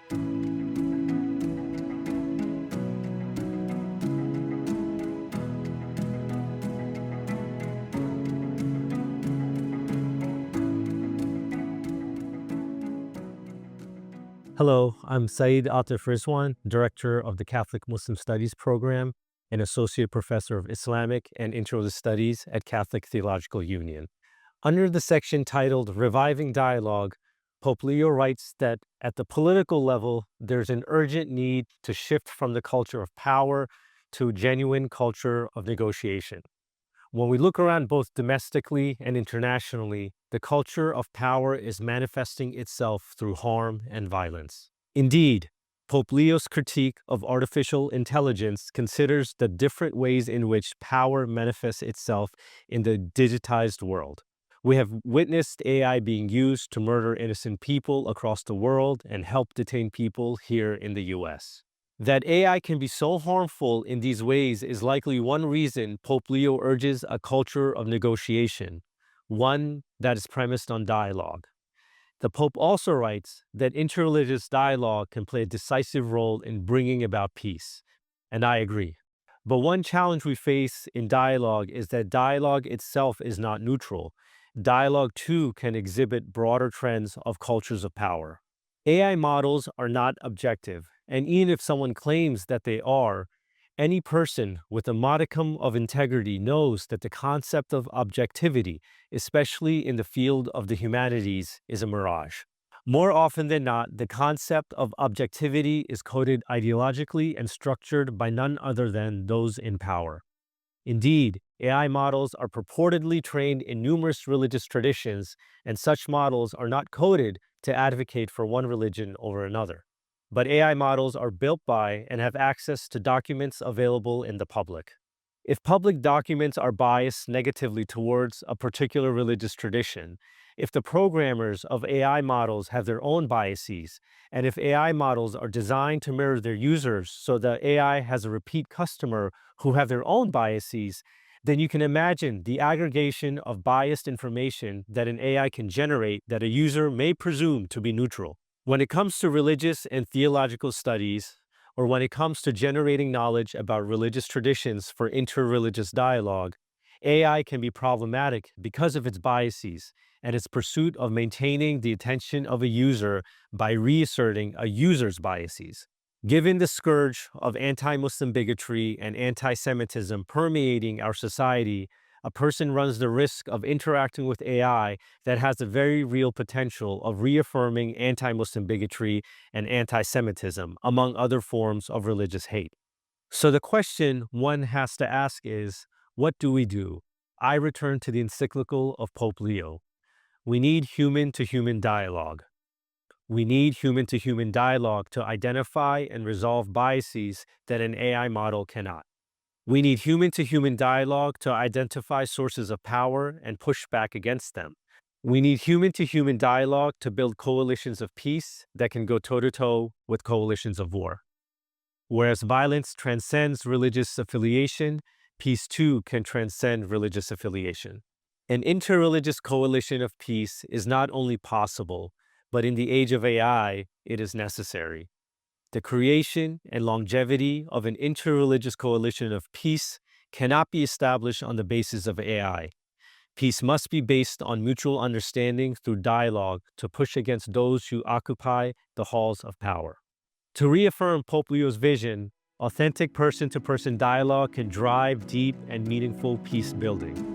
Hello, I'm Syed Atif Rizwan, Director of the Catholic Muslim Studies Program and Associate Professor of Islamic and Intro to Studies at Catholic Theological Union. Under the section titled Reviving Dialogue, Pope Leo writes that at the political level, there's an urgent need to shift from the culture of power to a genuine culture of negotiation. When we look around both domestically and internationally, the culture of power is manifesting itself through harm and violence. Indeed, Pope Leo's critique of artificial intelligence considers the different ways in which power manifests itself in the digitized world. We have witnessed AI being used to murder innocent people across the world and help detain people here in the US. That AI can be so harmful in these ways is likely one reason Pope Leo urges a culture of negotiation, one that is premised on dialogue. The Pope also writes that interreligious dialogue can play a decisive role in bringing about peace, and I agree. But one challenge we face in dialogue is that dialogue itself is not neutral. Dialogue, too, can exhibit broader trends of cultures of power. AI models are not objective, and even if someone claims that they are, any person with a modicum of integrity knows that the concept of objectivity, especially in the field of the humanities, is a mirage. More often than not, the concept of objectivity is coded ideologically and structured by none other than those in power. Indeed, AI models are purportedly trained in numerous religious traditions, and such models are not coded to advocate for one religion over another. But AI models are built by and have access to documents available in the public. If public documents are biased negatively towards a particular religious tradition, if the programmers of AI models have their own biases, and if AI models are designed to mirror their users so the AI has a repeat customer who have their own biases, then you can imagine the aggregation of biased information that an AI can generate that a user may presume to be neutral. When it comes to religious and theological studies, or when it comes to generating knowledge about religious traditions for interreligious dialogue, AI can be problematic because of its biases and its pursuit of maintaining the attention of a user by reasserting a user's biases. Given the scourge of anti-Muslim bigotry and anti-Semitism permeating our society, a person runs the risk of interacting with AI that has the very real potential of reaffirming anti-Muslim bigotry and anti-Semitism, among other forms of religious hate. So the question one has to ask is, what do we do? I return to the encyclical of Pope Leo. We need human-to-human dialogue. We need human-to-human dialogue to identify and resolve biases that an AI model cannot. We need human-to-human dialogue to identify sources of power and push back against them. We need human-to-human dialogue to build coalitions of peace that can go toe-to-toe with coalitions of war. Whereas violence transcends religious affiliation, peace too can transcend religious affiliation. An interreligious coalition of peace is not only possible, but in the age of AI, it is necessary. The creation and longevity of an interreligious coalition of peace cannot be established on the basis of AI. Peace must be based on mutual understanding through dialogue to push against those who occupy the halls of power. To reaffirm Pope Leo's vision, authentic person-to-person dialogue can drive deep and meaningful peace building.